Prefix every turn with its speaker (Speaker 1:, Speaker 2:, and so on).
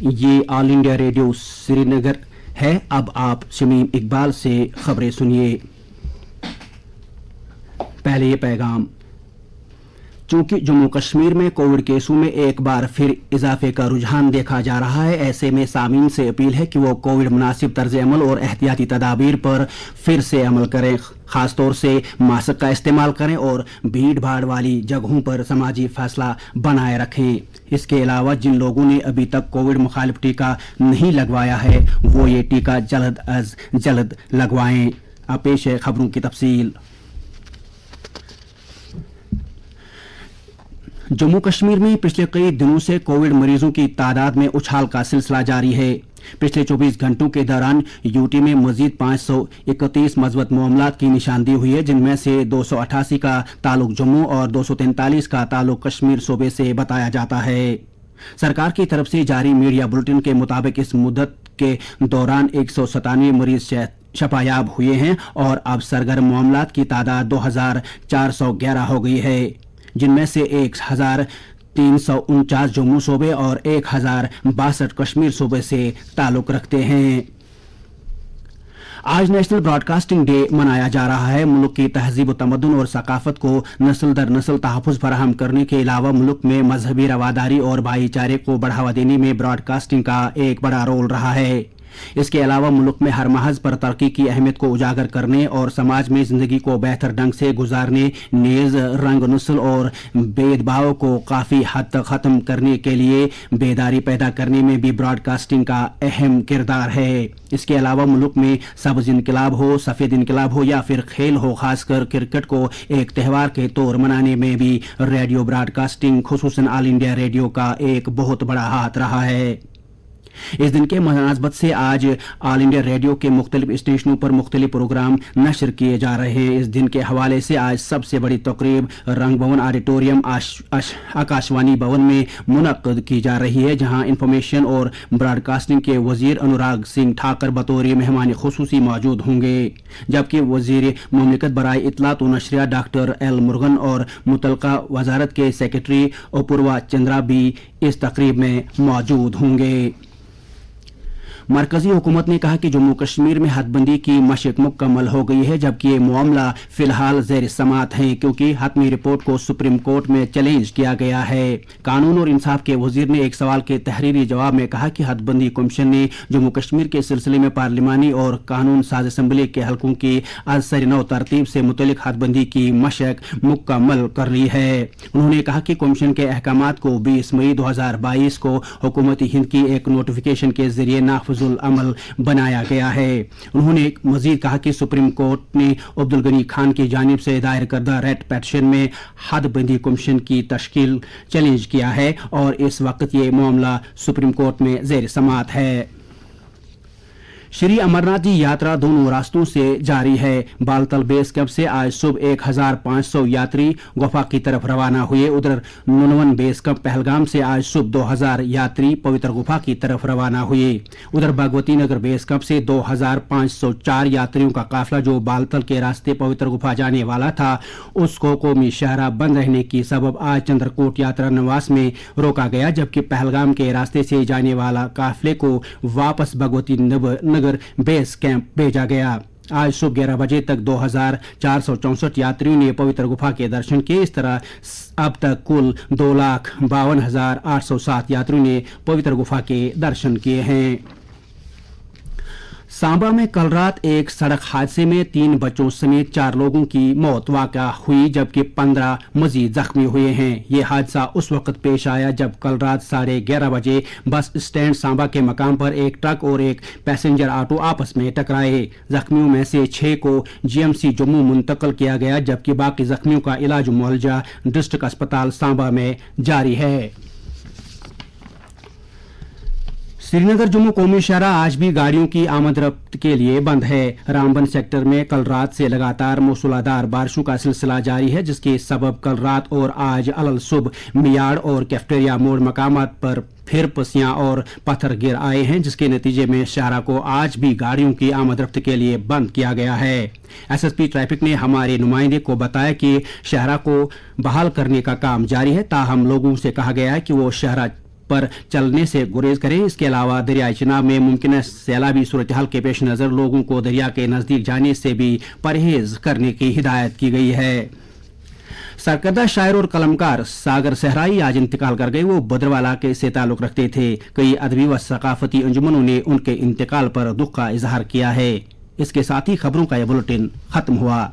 Speaker 1: ये all India radio Srinagar है। अब आप शमीम इकबाल से खबरें सुनिए। पहले ये पैगाम। चूंकि जम्मू कश्मीर में कोविड केसों में एक बार फिर इजाफे का रुझान देखा जा रहा है, ऐसे में सामीन से अपील है कि वो कोविड मुनासिब तर्ज अमल और एहतियाती तदाबीर पर फिर से अमल करें। खासतौर से मास्क का इस्तेमाल करें और भीड़ भाड़ वाली जगहों पर समाजी फासला बनाए रखें। इसके अलावा जिन लोगों ने अभी तक कोविड मुखालिफ टीका नहीं लगवाया है वो ये टीका जल्द अज जल्द लगवाएं। अब पेश है खबरों की तफसील। जम्मू कश्मीर में पिछले कई दिनों से कोविड मरीजों की तादाद में उछाल का सिलसिला जारी है। पिछले 24 घंटों के दौरान यूटी में मजीद 531 मज़बूत मामलात की निशानदेही हुई है, जिनमें से 288 का ताल्लुक जम्मू और 243 का ताल्लुक कश्मीर सूबे से बताया जाता है। सरकार की तरफ से जारी मीडिया बुलेटिन के मुताबिक इस मुद्दत के दौरान 197 मरीज शफायाब हुए हैं और अब सरगर्म मामलात की तादाद 2411 हो गई है, जिनमें से 1349 जम्मू सूबे और 1062 कश्मीर सूबे से ताल्लुक रखते हैं। आज नेशनल ब्रॉडकास्टिंग डे मनाया जा रहा है। मुल्क की तहजीब तमद्दुन और सकाफत को नस्ल दर नस्ल तहफ़्फ़ुज़ फराहम करने के अलावा मुल्क में मजहबी रवादारी और भाईचारे को बढ़ावा देने में ब्रॉडकास्टिंग का एक बड़ा रोल रहा है। इसके अलावा मुल्क में हर महज पर तरक्की की अहमियत को उजागर करने और समाज में जिंदगी को बेहतर ढंग से गुजारने, नेज रंग नस्ल और भेदभाव को काफी हद तक खत्म करने के लिए बेदारी पैदा करने में भी ब्रॉडकास्टिंग का अहम किरदार है। इसके अलावा मुल्क में सब्ज इनकलाब हो, सफेद इनकलाब हो या फिर खेल हो, खासकर क्रिकेट को एक त्यौहार के तौर मनाने में भी रेडियो ब्रॉडकास्टिंग खुसूसन ऑल इंडिया रेडियो का एक बहुत बड़ा हाथ रहा है। इस दिन के मुनासबत से आज ऑल इंडिया रेडियो के मुख्तलिफ स्टेशनों पर मुख्तलिफ प्रोग्राम नशर किए जा रहे हैं। इस दिन के हवाले से आज सबसे बड़ी तकरीब रंग भवन ऑडिटोरियम आकाशवाणी भवन में मुनक्कद की जा रही है, जहां इंफॉर्मेशन और ब्रॉडकास्टिंग के वजीर अनुराग सिंह ठाकर बतौर मेहमान खुसूसी मौजूद होंगे, जबकि वजीर मुमलिकत बराए इत्तलात व नशरियात डॉक्टर एल मुरुगन और मुतलका वजारत के सेक्रेटरी अपूर्वा चंद्रा भी इस तकरीब में मौजूद होंगे। मरकजी हुकूमत ने कहा कि जम्मू कश्मीर में हदबंदी की मशक मुकम्मल हो गई है, जबकि ये मामला फिलहाल ज़ेर समात है क्योंकि हतमी रिपोर्ट को सुप्रीम कोर्ट में चैलेंज किया गया है। कानून और इंसाफ के वजीर ने एक सवाल के तहरीरी जवाब में कहा कि हदबंदी कमीशन ने जम्मू कश्मीर के सिलसिले में पार्लिमानी और कानून साज असम्बली के हलकों की असर नौ तरतीब से मुतलिक हदबंदी की मशक मुकम्मल कर ली है। उन्होंने कहा कि कमीशन के अहकामात को 20 मई 2022 को हुकूमत हिंद की एक नोटिफिकेशन के जरिए नाफिजुल अमल बनाया गया है। उन्होंने मजीद कहा कि सुप्रीम कोर्ट ने अब्दुल गनी खान की जानिब से दायर करदा रेट पेटिशन में हदबंदी कमीशन की तश्कील चैलेंज किया है और इस वक्त ये मामला सुप्रीम कोर्ट में ज़ेर समात है। श्री अमरनाथ जी यात्रा दोनों रास्तों से जारी है। बालतल बेस कैंप से आज सुबह 1500 यात्री गुफा की तरफ रवाना हुए। उधर नुनवन बेस कैंप पहलगाम से आज सुबह 2000 यात्री पवित्र गुफा की तरफ रवाना हुए। उधर भगवती नगर बेस कैंप से 2504 यात्रियों का काफिला जो बालतल के रास्ते पवित्र गुफा जाने वाला था, उसको कौमी शहरा बंद रहने की सबब आज चंद्रकोट यात्रा निवास में रोका गया, जबकि पहलगाम के रास्ते से जाने वाला काफिले को वापस भगवती नगर बेस कैंप भेजा गया। आज सुबह 11 बजे तक 2464 यात्रियों ने पवित्र गुफा के दर्शन किए। इस तरह अब तक कुल 2,52,807 यात्रियों ने पवित्र गुफा के दर्शन किए हैं। सांबा में कल रात एक सड़क हादसे में 3 बच्चों समेत 4 लोगों की मौत वाक़ा हुई, जबकि 15 मजीद जख्मी हुए हैं। ये हादसा उस वक्त पेश आया जब कल रात 11:30 बजे बस स्टैंड सांबा के मकाम पर एक ट्रक और एक पैसेंजर ऑटो आपस में टकराए। जख्मियों में से 6 को जीएमसी जम्मू मुंतकिल किया गया, जबकि बाकी जख्मियों का इलाज मुआवजा डिस्ट्रिक्ट अस्पताल सांबा में जारी है। श्रीनगर जम्मू कौमी शहरा आज भी गाड़ियों की आमद रफ्त के लिए बंद है। रामबन सेक्टर में कल रात से लगातार मौसूलाधार बारिशों का सिलसिला जारी है, जिसके सबब कल रात और आज अलल सुबह मियाड़ और कैफेटेरिया मोड़ मकामात पर फिर पसियां और पत्थर गिर आए हैं, जिसके नतीजे में शहरा को आज भी गाड़ियों की आमद रफ्त के लिए बंद किया गया है। एसएसपी ट्रैफिक ने हमारे नुमाइंदे को बताया कि शहरा को बहाल करने का काम जारी है, ताहम लोगों से कहा गया है कि वो शहरा پر چلنے سے گریز کریں. اس کے علاوہ دریائے چناب میں ممکنہ سیلابی صورتحال کے پیش نظر لوگوں کو دریا کے نزدیک جانے سے بھی پرہیز کرنے کی ہدایت کی گئی ہے. سرکردہ شاعر اور قلمکار ساگر صحرائی آج انتقال کر گئے. وہ بدروا علاقے سے تعلق رکھتے تھے. کئی ادبی و ثقافتی انجمنوں نے ان کے انتقال پر دکھ کا اظہار کیا ہے. اس کے ساتھ ہی خبروں کا یہ بلٹن ختم ہوا.